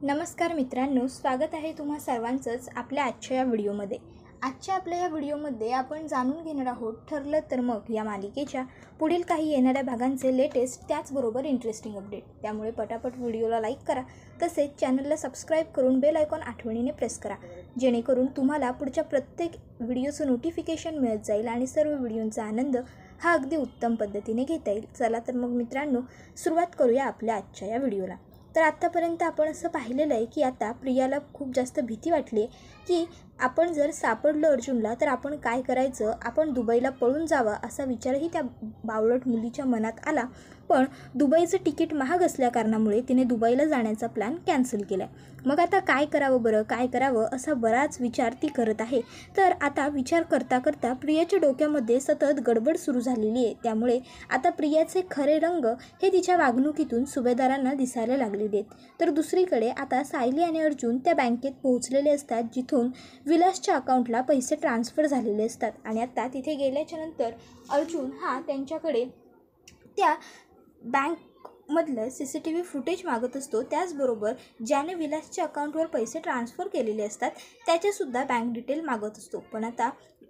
नमस्कार मित्रांनो, स्वागत आहे तुम्हा सर्वांचंच आपल्या आजच्या या व्हिडिओमध्ये. आपल्या या व्हिडिओमध्ये आपण जाणून घेणार आहोत ठरलं तर मग या मालिकेच्या पुढील काही येणाऱ्या भागांचे लेटेस्ट त्याचबरोबर इंटरेस्टिंग अपडेट. त्यामुळे पटापट व्हिडिओला लाईक करा, तसेच चॅनलला सबस्क्राईब करून बेल आयकॉन आठवणीने प्रेस करा, जेणेकरून तुम्हाला पुढच्या प्रत्येक व्हिडिओचं नोटिफिकेशन मिळत जाईल आणि सर्व व्हिडिओंचा आनंद हा अगदी उत्तम पद्धतीने घेता येईल. चला तर मग मित्रांनो, सुरुवात करूया आपल्या आजच्या या व्हिडिओला. तर आत्तापर्यंत आपण असं पाहिलेलं आहे की आता प्रियाला खूप जास्त भीती वाटली आहे की आपण जर सापडलो अर्जुनला तर आपण काय करायचं, आपण दुबईला पळून जावं असा विचारही त्या बावळट मुलीच्या मनात आला. पण दुबईचं तिकीट महाग असल्या कारणामुळे तिने दुबईला जाण्याचा प्लॅन कॅन्सल केला. मग आता काय करावं बरं, काय करावं असा बराच विचार ती करत आहे. तर आता विचार करता करता प्रियाच्या डोक्यामध्ये सतत गडबड सुरू झालेली आहे. त्यामुळे आता प्रियाचे खरे रंग हे तिच्या वागणुकीतून सुभेदारांना दिसायला लागलेले आहेत. तर दुसरीकडे आता सायली आणि अर्जुन त्या बँकेत पोहोचलेले असतात जिथून विलासच्या अकाउंटला पैसे ट्रान्सफर झालेले असतात. आणि आता तिथे गेल्याच्या नंतर अर्जुन हा त्यांच्याकडे त्या बँकमधलं CCTV फुटेज मागत असतो. त्याचबरोबर ज्याने विलासच्या अकाउंटवर पैसे ट्रान्सफर केलेले असतात त्याच्यासुद्धा बँक डिटेल मागत असतो. पण आता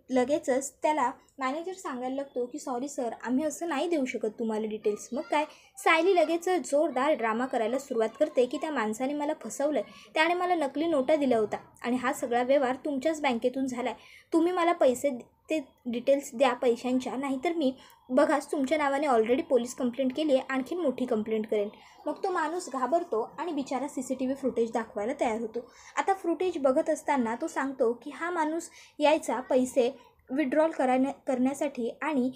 लगेचच त्याला मॅनेजर सांगायला लागतो की सॉरी सर, आम्ही असं नाही देऊ शकत तुम्हाला डिटेल्स. मग काय, सायली लगेच जोरदार ड्रामा करायला सुरुवात करते की त्या माणसाने मला फसवलं आहे, त्याने मला नकली नोटा दिल्या होत्या आणि हा सगळा व्यवहार तुमच्याच बँकेतून झाला आहे. तुम्ही मला पैसे ते डिटेल्स द्या पैशांच्या, नाहीतर मी बघाच तुमच्या नावाने ऑलरेडी पोलीस कंप्लेंट केली आहे, आणखीन मोठी कंप्लेंट करेन. मग तो माणूस घाबरतो आणि बिचारा CCTV फुटेज दाखवायला तयार होतो. आता फुटेज बघत असताना तो सांगतो की हा माणूस यायचा पैसे विड्रॉल करण्यासाठी. आणि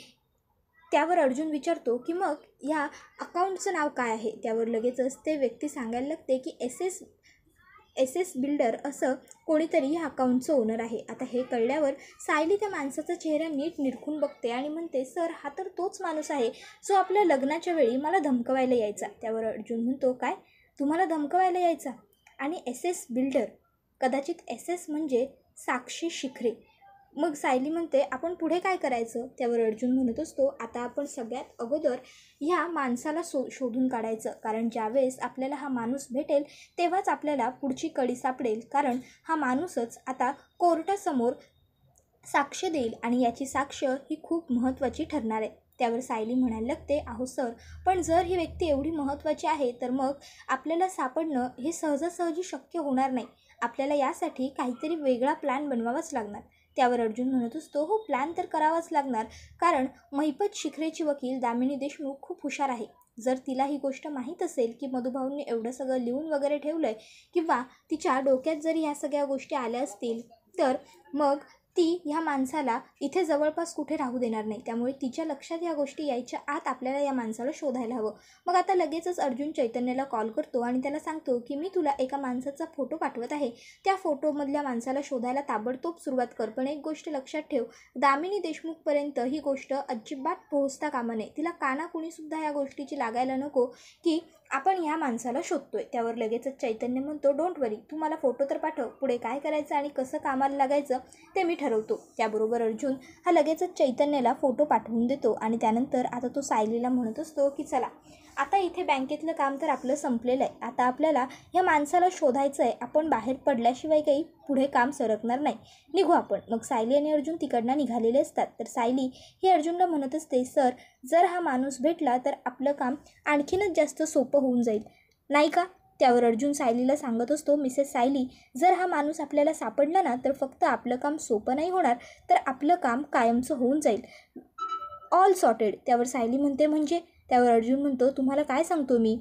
त्यावर अर्जुन विचारतो की मग ह्या अकाउंटचं नाव काय आहे. त्यावर लगेचच ते व्यक्ती सांगायला लागते की एस बिल्डर असं कोणीतरी ह्या अकाउंटचं ओनर आहे. आता हे कळल्यावर सायली त्या माणसाचा चेहरा नीट निरखून बघते आणि म्हणते, सर हा तर तोच माणूस आहे जो आपल्या लग्नाच्या वेळी मला धमकवायला यायचा. त्यावर अर्जुन म्हणतो, काय तुम्हाला धमकवायला यायचा? आणि SS बिल्डर, कदाचित SS म्हणजे साक्षी शिखरे. मग सायली म्हणते, आपण पुढे काय करायचं? त्यावर अर्जुन म्हणत असतो, आता आपण सगळ्यात अगोदर ह्या माणसाला शोधून काढायचं, कारण ज्यावेळेस आपल्याला हा माणूस भेटेल तेव्हाच आपल्याला पुढची कडी सापडेल. कारण हा माणूसच आता कोर्टासमोर साक्ष देईल आणि याची साक्ष ही खूप महत्त्वाची ठरणार आहे. त्यावर सायली म्हणायला लागते, अहो सर, पण जर ही व्यक्ती एवढी महत्त्वाची आहे तर मग आपल्याला सापडणं हे सहजासहजी शक्य होणार नाही. आपल्याला यासाठी काहीतरी वेगळा प्लॅन बनवावाच लागणार. त्यावर अर्जुन म्हणत असतो, हो प्लॅन तर करावाच लागणार, कारण महिपत शिखरेची वकील दामिनी देशमुख खूप हुशार आहे. जर तिला ही गोष्ट माहीत असेल की मधुभाऊंनी एवढं सगळं लिहून वगैरे ठेवलं आहे किंवा तिच्या डोक्यात जरी ह्या सगळ्या गोष्टी आल्या असतील तर मग ती ह्या माणसाला इथे जवळपास कुठे राहू देणार नाही. त्यामुळे तिच्या लक्षात ह्या गोष्टी यायच्या आत आपल्याला या माणसाला शोधायला हवं. मग आता लगेचच अर्जुन चैतन्याला कॉल करतो आणि त्याला सांगतो की मी तुला एका माणसाचा फोटो पाठवत आहे, त्या फोटोमधल्या माणसाला शोधायला ताबडतोब सुरुवात कर. पण एक गोष्ट लक्षात ठेव, दामिनी देशमुखपर्यंत ही गोष्ट अजिबात पोहोचता कामा नये. तिला कानाकुणीसुद्धा या गोष्टीची लागायला नको की आपण ह्या माणसाला शोधतोय. त्यावर लगेचच चैतन्य म्हणतो, डोंट वरी, तू मला फोटो तर पाठव, पुढे काय करायचं आणि कसं कामाला लागायचं ते मी ठरवतो. त्याबरोबर अर्जुन हा लगेचच चैतन्याला फोटो पाठवून देतो आणि त्यानंतर आता तो सायलीला म्हणत असतो की चला, आता इथे बँकेतलं काम तर आपलं संपलेलं आहे, आता आपल्याला ह्या माणसाला शोधायचं आहे. आपण बाहेर पडल्याशिवाय काही पुढे काम सरकणार नाही, निघू आपण. मग सायली आणि अर्जुन तिकडनं निघालेले असतात. तर सायली ही अर्जुनला म्हणत असते, सर जर हा माणूस भेटला तर आपलं काम आणखीनच जास्त सोपं होऊन जाईल, नाही का? त्यावर अर्जुन सायलीला सांगत असतो, मिसेस सायली, जर हा माणूस आपल्याला सापडला ना तर फक्त आपलं काम सोपं नाही होणार, तर आपलं काम कायमचं होऊन जाईल, ऑल सॉर्टेड. त्यावर सायली म्हणते, म्हणजे? त्यावर अर्जुन म्हणतो, तुम्हाला काय सांगतो मी,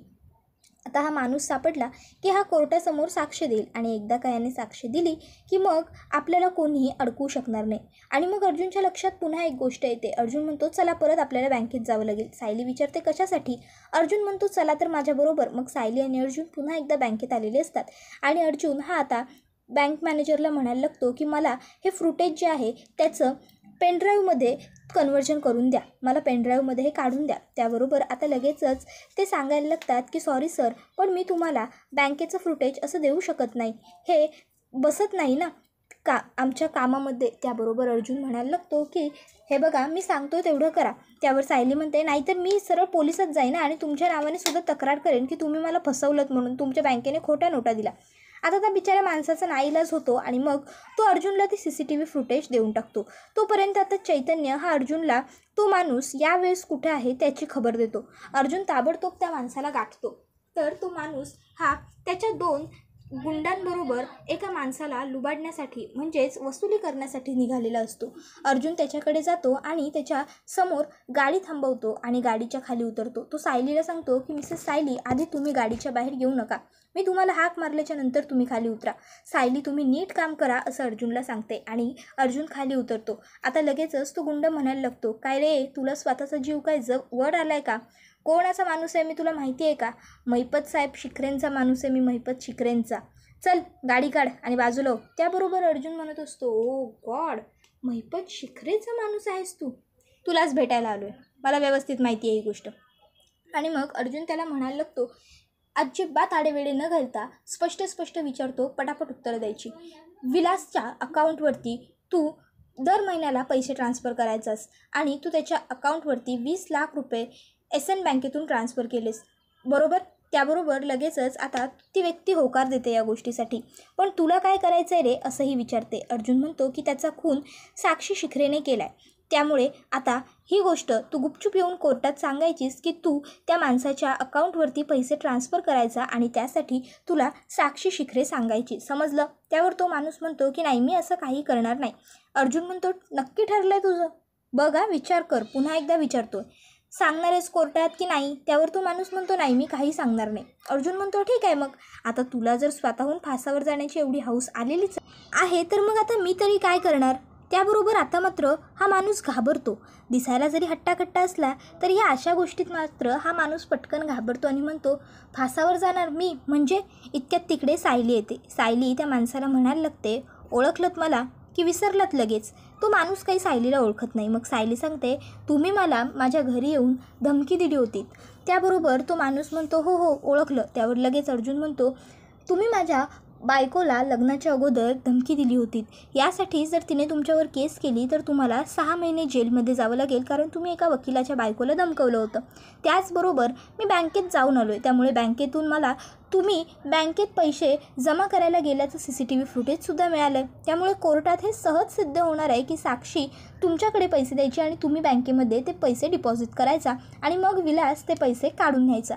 आता हा माणूस सापडला की हा कोर्टासमोर साक्ष देईल आणि एकदा का याने साक्ष दिली की मग आपल्याला कोणीही अडकवू शकणार नाही. आणि मग अर्जुनच्या लक्षात पुन्हा एक गोष्ट येते. अर्जुन म्हणतो, चला परत आपल्याला बँकेत जावं लागेल. सायली विचारते, कशासाठी? अर्जुन म्हणतो, चला तर माझ्याबरोबर. मग सायली आणि अर्जुन पुन्हा एकदा बँकेत आलेले असतात आणि अर्जुन हा आता बँक मॅनेजरला म्हणायला लागतो की मला हे फुटेज जे आहे त्याचं पेनड्राईव्हमध्ये कन्व्हर्जन करून द्या, मला पेनड्राईव्हमध्ये हे काढून द्या. त्याबरोबर आता लगेचच ते सांगायला लागतात की सॉरी सर, पण मी तुम्हाला बँकेचं फुटेज असं देऊ शकत नाही, हे बसत नाही ना. आमच्या कामामध्ये. त्याबरोबर अर्जुन म्हणायला लागतो की हे बघा मी सांगतो तेवढं करा. त्यावर सायली म्हणते नाहीतर मी सरळ पोलिसात जाईन आणि तुमच्या नावाने सुद्धा तक्रार करेन की तुम्ही मला फसवलंत म्हणून, तुमच्या बँकेने खोट्या नोटा दिला. आता त्या बिचाऱ्या माणसाचा नाईलाज होतो आणि मग तो अर्जुनला ती CCTV फुटेज देऊन टाकतो. तोपर्यंत आता चैतन्य हा अर्जुनला तो माणूस यावेळेस कुठे आहे त्याची खबर देतो. अर्जुन ताबडतोब त्या माणसाला गाठतो. तर तो माणूस हा त्याच्या 2 गुंडांबरोबर एका माणसाला लुबाडण्यासाठी म्हणजेच वसुली करण्यासाठी निघालेला असतो. अर्जुन त्याच्याकडे जातो आणि त्याच्या समोर गाडी थांबवतो आणि गाडीच्या खाली उतरतो. तो सायलीला सांगतो की मिसेस सायली, आधी तुम्ही गाडीच्या बाहेर येऊ नका, मी तुम्हाला हाक मारल्याच्या नंतर तुम्ही खाली उतरा. सायली तुम्ही नीट काम करा असं अर्जुनला सांगते आणि अर्जुन खाली उतरतो. आता लगेचच तो गुंड म्हणायला लागतो, काय रे तुला स्वतःचा जीव काय वर आलाय का? कोणाचा माणूस आहे मी तुला माहिती आहे का? महिपत साहेब शिखरेंचा माणूस आहे मी, महिपत शिखरेंचा. चल गाडी काढ आणि बाजूला हो. त्याबरोबर अर्जुन म्हणत असतो, ओ गॉड, महिपत शिखरेचा माणूस आहेस तू? तुलाच भेटायला आलो आहे, मला व्यवस्थित माहिती आहे ही गोष्ट. आणि मग अर्जुन त्याला म्हणायला लागतो, अजिबात आडेवेळे न घालता स्पष्ट विचारतो, पटापट उत्तरं द्यायची. विलासच्या अकाउंटवरती तू दर महिन्याला पैसे ट्रान्सफर करायचास आणि तू त्याच्या अकाउंटवरती 20 लाख रुपये SN बँकेतून ट्रान्सफर केलेस, बरोबर? त्याबरोबर लगेचच आता ती व्यक्ती होकार देते या गोष्टीसाठी. पण तुला काय करायचं आहे रे असंही विचारते. अर्जुन म्हणतो की त्याचा खून साक्षी शिखरेने केला आहे, त्यामुळे आता ही गोष्ट तू गुपचूप येऊन कोर्टात सांगायचीस की तू त्या माणसाच्या अकाउंटवरती पैसे ट्रान्सफर करायचा आणि त्यासाठी तुला साक्षी शिखरे सांगायची, समजलं? त्यावर तो माणूस म्हणतो की नाही, मी असं काही करणार नाही. अर्जुन म्हणतो, नक्की ठरलं आहे तुझं? बघा विचार कर, पुन्हा एकदा विचारतोय, सांगणार आहेस कोर्टात की नाही? त्यावर तो माणूस म्हणतो, नाही मी काही सांगणार नाही. अर्जुन म्हणतो, ठीक आहे, मग आता तुला जर स्वतःहून फासावर जाण्याची एवढी हौस आलेलीच आहे तर मग आता मी तरी काय करणार? त्याबरोबर आता मात्र हा माणूस घाबरतो. दिसायला जरी हट्टाकट्टा असला तरी या अशा गोष्टीत मात्र हा माणूस पटकन घाबरतो आणि म्हणतो, फासावर जाणार मी म्हणजे? इतक्यात तिकडे सायली येते. सायली त्या माणसाला म्हणायला लागते, ओळखलत मला की विसरलात लगेच? तो माणूस काही सायलीला ओळखत नाही. मग सायली सांगते, तुम्ही मला माझ्या घरी येऊन धमकी दिली होती. त्याबरोबर तो माणूस म्हणतो, हो हो ओळखलं. त्यावर लगेच अर्जुन म्हणतो, तुम्ही माझ्या बायकोला लग्नाच्या अगोदर धमकी दिली होती, यासाठी जर तिने तुमच्यावर केस केली तर तुम्हाला 6 महिने जेलमध्ये जावं लागेल, कारण तुम्ही एका वकिलाच्या बायकोला धमकवलं होतं. त्याचबरोबर मी बँकेत जाऊन आलो आहे, त्यामुळे बँकेतून मला तुम्ही बँकेत पैसे जमा करायला गेल्याचं CCTV फुटेजसुद्धा मिळालं आहे. त्यामुळे कोर्टात हे सहज सिद्ध होणार आहे की साक्षी तुमच्याकडे पैसे द्यायची आणि तुम्ही बँकेमध्ये ते पैसे डिपॉझिट करायचा आणि मग विलास ते पैसे काढून न्यायचा.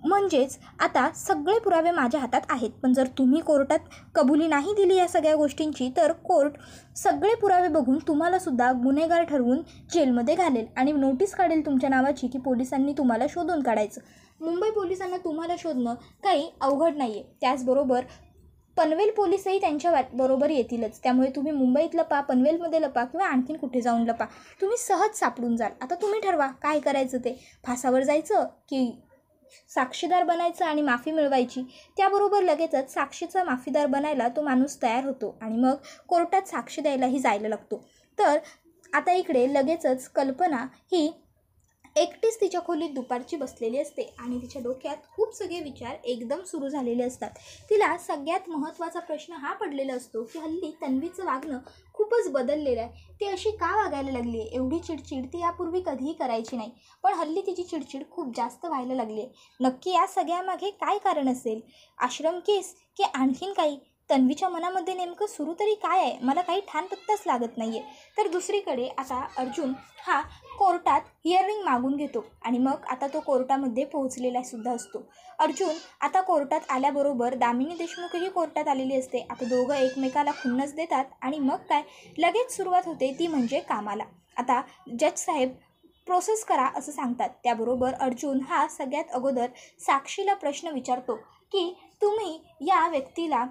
म्हणजेच आता सगळे पुरावे माझ्या हातात आहेत. पण जर तुम्ही कोर्टात कबुली नाही दिली या सगळ्या गोष्टींची तर कोर्ट सगळे पुरावे बघून तुम्हालासुद्धा गुन्हेगार ठरवून जेलमध्ये घालेल आणि नोटीस काढेल तुमच्या नावाची की पोलिसांनी तुम्हाला शोधून काढायचं. मुंबई पोलिसांना तुम्हाला शोधणं काही अवघड नाही आहे. त्याचबरोबर पनवेल पोलीसही त्यांच्या बरोबर येतीलच. त्यामुळे तुम्ही मुंबईत लपा, पनवेलमध्ये लपा किंवा आणखीन कुठे जाऊन लपा, तुम्ही सहज सापडून जाल. आता तुम्ही ठरवा काय करायचं ते, फासावर जायचं की साक्षीदार बनायचं आणि माफी मिळवायची. त्याबरोबर लगेचच साक्षीचा माफीदार बनायला तो माणूस तयार होतो आणि मग कोर्टात साक्षी द्यायलाही जायला लागतो. तर आता इकडे लगेचच कल्पना ही एकटीच तिच्या खोलीत दुपारची बसलेली असते आणि तिच्या डोक्यात खूप सगळे विचार एकदम सुरू झालेले असतात. तिला सगळ्यात महत्त्वाचा प्रश्न हा पडलेला असतो की हल्ली तन्वीचं वागणं खूपच बदललेलं आहे. ती अशी का वागायला लागली आहे? एवढी चिडचिड ती यापूर्वी कधीही करायची नाही, पण हल्ली तिची चिडचिड खूप जास्त व्हायला लागली आहे. नक्की या सगळ्यामागे काय कारण असेल? आश्रम केस की आणखीन काही? तन्वीच्या मनामध्ये नेमकं सुरू तरी काय आहे? मला काही ठाणपत्ताच लागत नाही आहे. तर दुसरीकडे आता अर्जुन हा कोर्टात हिअरिंग मागून घेतो आणि मग आता तो कोर्टामध्ये पोहोचलेला सुद्धा असतो. अर्जुन आता कोर्टात आल्याबरोबर दामिनी देशमुखही कोर्टात आलेली असते. आता दोघं एकमेकाला खुन्नस देतात आणि मग काय लगेच सुरुवात होते ती म्हणजे कामाला. आता जज साहेब प्रोसेस करा असं सांगतात. त्याबरोबर अर्जुन हा सगळ्यात अगोदर साक्षीला प्रश्न विचारतो की तुम्ही या व्यक्तीला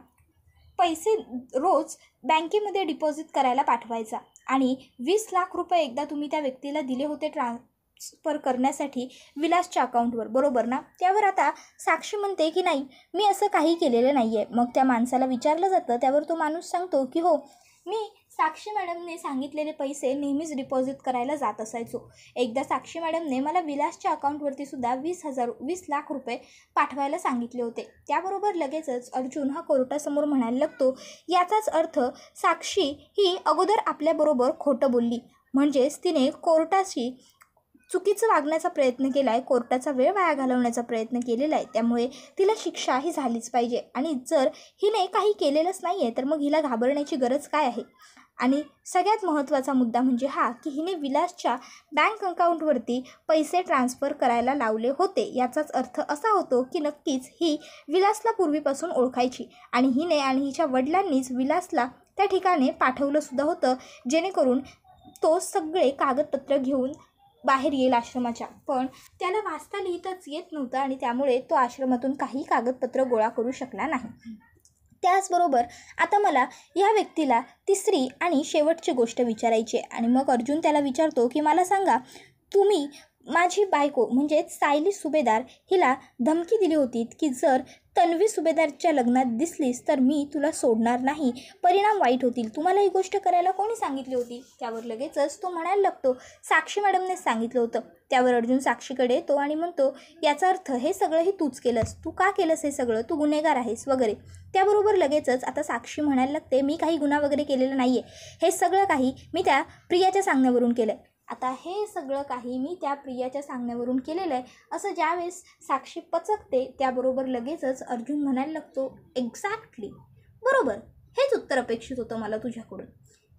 पैसे रोज बँकेमध्ये डिपॉझिट करायला पाठवायचा आणि 20 लाख रुपये एकदा तुम्ही त्या व्यक्तीला दिले होते ट्रान्सफर करण्यासाठी विलासच्या अकाउंटवर, बरोबर ना? त्यावर आता साक्षी म्हणते की नाही, मी असं काही केलेलं नाही आहे. मग त्या माणसाला विचारलं जातं, त्यावर तो माणूस सांगतो की हो, मी साक्षी मॅडमने सांगितलेले पैसे नेहमीच डिपॉझिट करायला जात असायचो. एकदा साक्षी मॅडमने मला विलासच्या अकाउंटवरती सुद्धा 20 लाख रुपये पाठवायला सांगितले होते. त्याबरोबर लगेचच अर्जुन हा कोर्टासमोर म्हणायला लागतो, याचाच अर्थ साक्षी ही अगोदर आपल्याबरोबर खोटं बोलली, म्हणजेच तिने कोर्टाशी चुकीचं वागण्याचा प्रयत्न केला आहे, कोर्टाचा वेळ वाया घालवण्याचा प्रयत्न केलेला आहे. त्यामुळे तिला शिक्षा ही झालीच पाहिजे. आणि जर हिने काही केलेलंच नाही आहे तर मग हिला घाबरण्याची गरज काय आहे. आणि सगळ्यात महत्त्वाचा मुद्दा म्हणजे हा की हिने विलासच्या बँक अकाउंटवरती पैसे ट्रान्सफर करायला लावले होते. याचाच अर्थ असा होतो की नक्कीच ही विलासला पूर्वीपासून ओळखायची आणि हिने आणि हिच्या वडिलांनीच विलासला त्या ठिकाणी पाठवलंसुद्धा होतं, जेणेकरून तो सगळे कागदपत्र घेऊन बाहेर येईल आश्रमाच्या. पण त्याला वाचता लिहिताच येत नव्हतं आणि त्यामुळे तो आश्रमातून काही कागदपत्र गोळा करू शकला नाही. त्याचबरोबर आता मला या व्यक्तीला तिसरी आणि शेवटची गोष्ट विचारायची आहे. आणि मग अर्जुन त्याला विचारतो की मला सांगा, तुम्ही माझी बायको म्हणजेच सायली सुभेदार हिला धमकी दिली होती की जर तन्वी सुभेदारच्या लग्नात दिसलीस तर मी तुला सोडणार नाही, परिणाम वाईट होतील. तुम्हाला ही गोष्ट करायला कोणी सांगितली होती? त्यावर लगेचच तो म्हणायला लागतो, साक्षी मॅडमनेच सांगितलं होतं. त्यावर अर्जुन साक्षीकडे येतो आणि म्हणतो, याचा अर्थ हे सगळं ही तूच केलंस, तू का केलंस हे सगळं, तू गुन्हेगार आहेस वगैरे. त्याबरोबर लगेचच आता साक्षी म्हणायला लागते, मी काही गुन्हा वगैरे केलेला नाही आहे, हे सगळं काही मी त्या प्रियाच्या सांगण्यावरून केलं आहे. आता हे सगळं काही मी त्या प्रियाच्या सांगण्यावरून केलेलं आहे असं ज्यावेळेस साक्षी पचकते, त्याबरोबर लगेचच अर्जुन म्हणायला लागतो, एक्झॅक्टली बरोबर, हेच उत्तर अपेक्षित होतं मला तुझ्याकडून.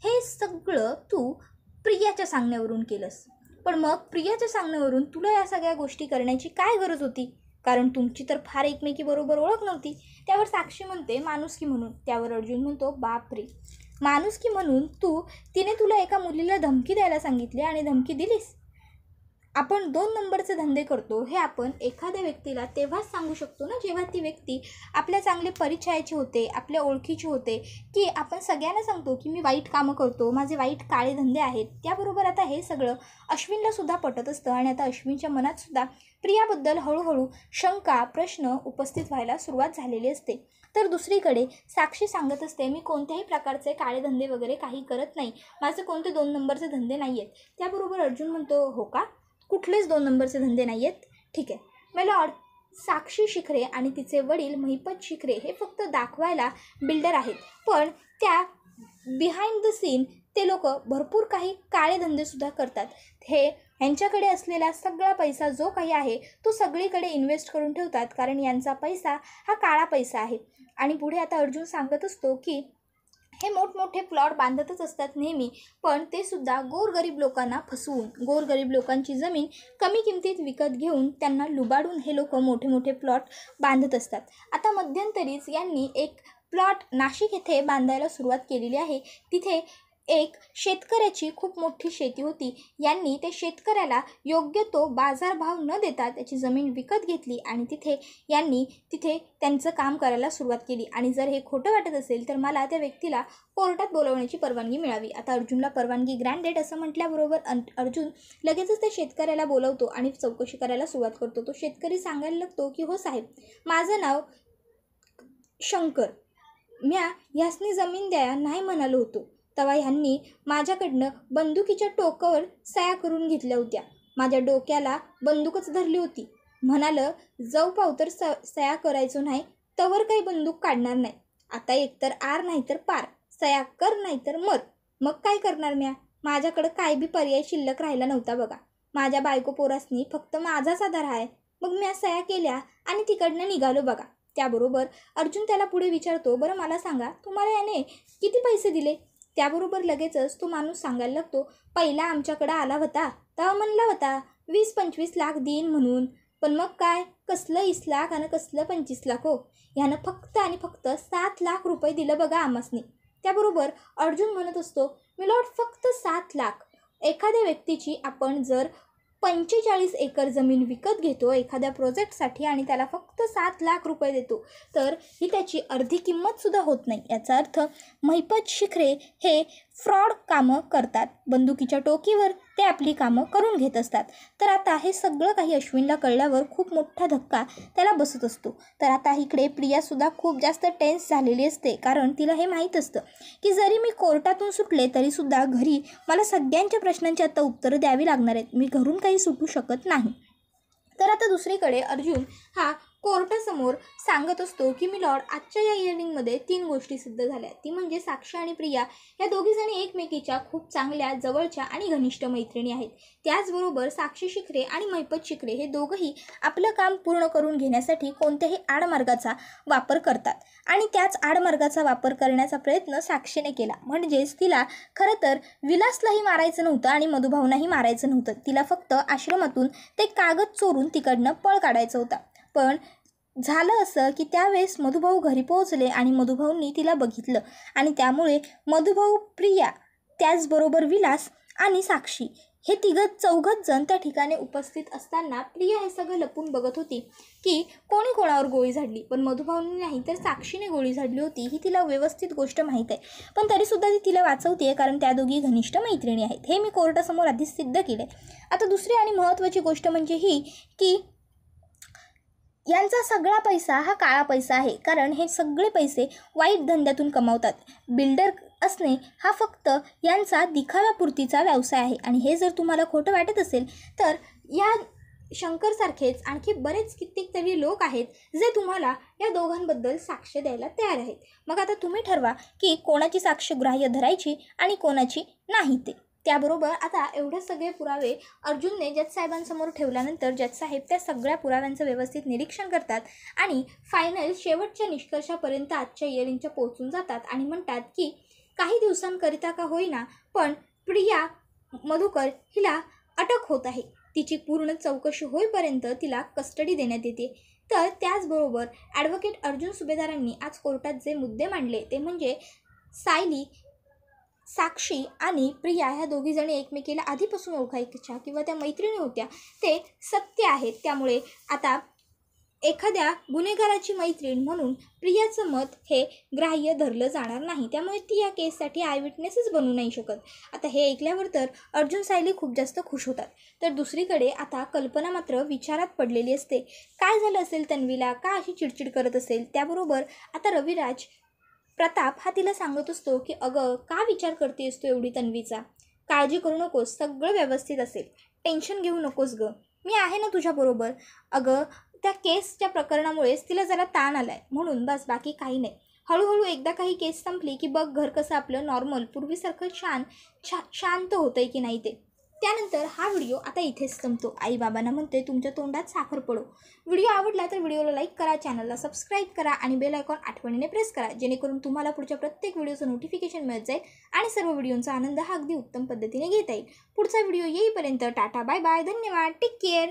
हे सगळं तू प्रियाच्या सांगण्यावरून केलंस. पण मग प्रियाच्या सांगण्यावरून तुला या सगळ्या गोष्टी करण्याची काय गरज होती? कारण तुमची तर फार एकमेकीबरोबर ओळख नव्हती. त्यावर साक्षी म्हणते, माणुसकी म्हणून. त्यावर अर्जुन म्हणतो, बापरे, माणुसकी म्हणून तिने तुला एका मुलीला धमकी द्यायला सांगितली आणि धमकी दिलीस? आपण 2 नंबरचे धंदे करतो हे आपण एखाद्या व्यक्तीला तेव्हाच सांगू शकतो ना, जेव्हा ती व्यक्ती आपल्या चांगले परिचयाची होते, आपल्या ओळखीची होते, की आपण सगळ्यांना सांगतो की मी वाईट कामं करतो, माझे वाईट काळे धंदे आहेत. त्याबरोबर आता हे सगळं अश्विनला सुद्धा पटत असतं आणि आता अश्विनच्या मनात सुद्धा प्रियाबद्दल हळूहळू शंका, प्रश्न उपस्थित व्हायला सुरुवात झालेली असते. तर दुसरीकडे साक्षी सांगत असते, मी कोणत्याही प्रकारचे काळे धंदे वगैरे काही करत नाही, माझे कोणते 2 नंबरचे धंदे नाही आहेत. त्याबरोबर अर्जुन म्हणतो, हो का, कुठलेच 2 नंबरचे धंदे नाही आहेत? ठीक आहे. मला साक्षी शिखरे आणि तिचे वडील महिपत शिखरे हे फक्त दाखवायला बिल्डर आहेत, पण त्या बिहाइंड द सीन ते लोक भरपूर काही काळे धंदेसुद्धा करतात. ह्यांच्याकडे असलेला सगळा पैसा जो काही आहे तो सगळीकडे इन्व्हेस्ट करून ठेवतात, कारण यांचा पैसा हा काळा पैसा आहे. आणि पुढे आता अर्जुन सांगत असतो की हे मोठमोठे प्लॉट बांधतच असतात नेहमी, पण ते सुद्धा गोरगरीब लोकांना फसवून, गोरगरीब लोकांची जमीन कमी किमतीत विकत घेऊन त्यांना लुबाडून हे लोक मोठे मोठे प्लॉट बांधत असतात. आता मध्यंतरीच यांनी एक प्लॉट नाशिक येथे बांधायला सुरुवात केलेली आहे. तिथे एक शेतकऱ्याची खूप मोठी शेती होती. यांनी ते शेतकऱ्याला योग्य तो बाजारभाव न देता त्याची जमीन विकत घेतली आणि तिथे त्यांचं काम करायला सुरुवात केली. आणि जर हे खोटं वाटत असेल तर मला त्या व्यक्तीला कोर्टात बोलवण्याची परवानगी मिळावी. आता अर्जुनला परवानगी ग्रँटेड असं म्हटल्याबरोबर अर्जुन लगेचच त्या शेतकऱ्याला बोलवतो आणि चौकशी करायला सुरुवात करतो. तो शेतकरी सांगायला लागतो की हो साहेब, माझं नाव शंकर, म्या ह्यासनी जमीन द्या नाही म्हणालो होतो, तेव्हा ह्यांनी माझ्याकडनं बंदुकीच्या टोकावर सया करून घेतल्या होत्या. माझ्या डोक्याला बंदूकच धरली होती. म्हणालं जाऊ पाव तर सया करायचो नाही, तवर काही बंदूक काढणार नाही. आता एकतर आर नाही तर पार, सया कर नाही तर मर. मग काय करणार म्या? माझ्याकडं काय बी पर्याय शिल्लक राहिला नव्हता बघा. माझ्या बायको पोरासनी फक्त माझाच आधार आहे. मग म्या सया केल्या आणि तिकडनं निघालो बघा. त्याबरोबर अर्जुन त्याला पुढे विचारतो, बरं मला सांगा, तुम्हाला याने किती पैसे दिले? त्याबरोबर लगेचच तो माणूस सांगायला लागतो, पहिला आमच्याकडं आला होता तेव्हा म्हणला होता 20-25 लाख देईन म्हणून, पण मग काय, कसलं 20 लाख आणि कसलं 25 लाख हो, ह्यानं फक्त आणि फक्त 7 लाख रुपये दिलं बघा आमासनी. त्याबरोबर अर्जुन म्हणत असतो, मिलॉर्ड फक्त 7 लाख. एखाद्या व्यक्तीची आपण जर 45 एकर जमीन विकत घेतो एखाद्या प्रोजेक्टसाठी आणि त्याला फक्त 7 लाख रुपये देतो, तर ही त्याची अर्धी किंमतसुद्धा होत नाही. याचा अर्थ महिपत शिखरे हे फ्रॉड कामं करतात. बंदुकीच्या टोकीवर ते आपली कामं करून घेत असतात. तर आता हे सगळं काही अश्विनला कळल्यावर खूप मोठा धक्का त्याला बसत असतो. तर आता इकडे प्रियासुद्धा खूप जास्त टेन्स झालेली असते, कारण तिला हे माहीत असतं की जरी मी कोर्टातून सुटले तरीसुद्धा घरी मला सगळ्यांच्या प्रश्नांची आता उत्तरं द्यावी लागणार आहेत. मी घरून काही सुटू शकत नाही. तर आता दुसरीकडे अर्जुन हा कोर्टासमोर सांगत असतो की मी लॉर्ड, आजच्या या हिअरिंगमध्ये 3 गोष्टी सिद्ध झाल्या. ती म्हणजे साक्षी आणि प्रिया या दोघीजणी एकमेकीच्या खूप चांगल्या, जवळच्या आणि घनिष्ठ मैत्रिणी आहेत. त्याचबरोबर साक्षी शिखरे आणि मैपत शिखरे हे दोघंही आपलं काम पूर्ण करून घेण्यासाठी कोणत्याही आडमार्गाचा वापर करतात आणि त्याच आडमार्गाचा वापर करण्याचा प्रयत्न साक्षीने केला. म्हणजेच तिला खरं तर विलासलाही मारायचं नव्हतं आणि मधुभाऊंनाही मारायचं नव्हतं. तिला फक्त आश्रमातून ते कागद चोरून तिकडनं पळ काढायचा होता. पण झालं असं की त्यावेळेस मधुभाऊ घरी पोहोचले आणि मधुभाऊंनी तिला बघितलं आणि त्यामुळे मधुभाऊ, प्रिया, त्याचबरोबर विलास आणि साक्षी हे चौघच जण त्या ठिकाणी उपस्थित असताना प्रिया हे सगळं लपून बघत होती की कोणी कोणावर गोळी झाडली. पण मधुभाऊंनी नाही तर साक्षीने गोळी झाडली होती ही तिला व्यवस्थित गोष्ट माहीत आहे. पण तरीसुद्धा ती तिला वाचवते, कारण त्या दोघी घनिष्ठ मैत्रिणी आहेत. हे मी कोर्टासमोर आधीच सिद्ध केले. आता दुसरी आणि महत्त्वाची गोष्ट म्हणजे ही की यांचा सगळा पैसा हा काळा पैसा आहे, कारण हे सगळे पैसे वाईट धंद्यातून कमावतात. बिल्डर असणे हा फक्त यांचा दिखाव्यापुरतीचा व्यवसाय आहे. आणि हे जर तुम्हाला खोटं वाटत असेल तर या शंकरसारखेच आणखी बरेच कित्येक तरी लोक आहेत जे तुम्हाला या दोघांबद्दल साक्ष द्यायला तयार आहेत. मग आता तुम्ही ठरवा की कोणाची साक्ष ग्राह्य धरायची आणि कोणाची नाही ते. त्याबरोबर आता एवढे सगळे पुरावे अर्जुनने जज साहेबांसमोर ठेवल्यानंतर जज साहेब त्या सगळ्या पुराव्यांचं व्यवस्थित निरीक्षण करतात आणि फायनल शेवटच्या निष्कर्षापर्यंत आजच्या हिअरिंगच्या पोहोचून जातात आणि म्हणतात की काही दिवसांकरिता का होईना पण प्रिया मधुकर हिला अटक होत आहे. तिची पूर्ण चौकशी होईपर्यंत तिला कस्टडी देण्यात येते. तर त्याचबरोबर ॲडव्होकेट अर्जुन सुभेदारांनी आज कोर्टात जे मुद्दे मांडले ते म्हणजे सायली, साक्षी आणि प्रिया ह्या दोघीजणी एकमेकीला आधीपासून ओळखायच्या किंवा त्या मैत्रिणी होत्या ते सत्य आहेत. त्यामुळे आता एखाद्या गुन्हेगाराची मैत्रीण म्हणून प्रियाचं मत हे ग्राह्य धरलं जाणार नाही. त्यामुळे ती या केससाठी आय विटनेसच बनू नाही शकत. आता हे ऐकल्यावर तर अर्जुन, सायली खूप जास्त खुश होतात. तर दुसरीकडे आता कल्पना मात्र विचारात पडलेली असते. काय झालं असेल तन्वीला, का अशी चिडचिड करत असेल. त्याबरोबर आता रविराज प्रताप हा तिला सांगत असतो की अगं का विचार करतेस तू एवढी तन्वीचा, काळजी करू नकोस, सगळं व्यवस्थित असेल, टेन्शन घेऊ नकोस गं, मी आहे ना तुझ्याबरोबर. अगं त्या केसच्या प्रकरणामुळेच तिला जरा ताण आला आहे म्हणून, बस, बाकी काही नाही. हळूहळू एकदा काही केस संपली की बघ घर कसं आपलं नॉर्मल पूर्वीसारखं शांत होतं आहे की नाही ते. त्यानंतर हा व्हिडिओ आता इथेच संपतो. आई बाबांना म्हणते तुमच्या तोंडात साखर पडो. व्हिडिओ आवडला तर व्हिडिओला लाईक करा, चॅनलला सबस्क्राईब करा आणि बेल आयकॉन आठवणीने प्रेस करा, जेणेकरून तुम्हाला पुढच्या प्रत्येक व्हिडिओचं नोटिफिकेशन मिळत जाईल आणि सर्व व्हिडिओचा आनंद हा अगदी उत्तम पद्धतीने घेता येईल. पुढचा व्हिडिओ येईपर्यंत टाटा, बाय बाय, धन्यवाद, टेक केअर.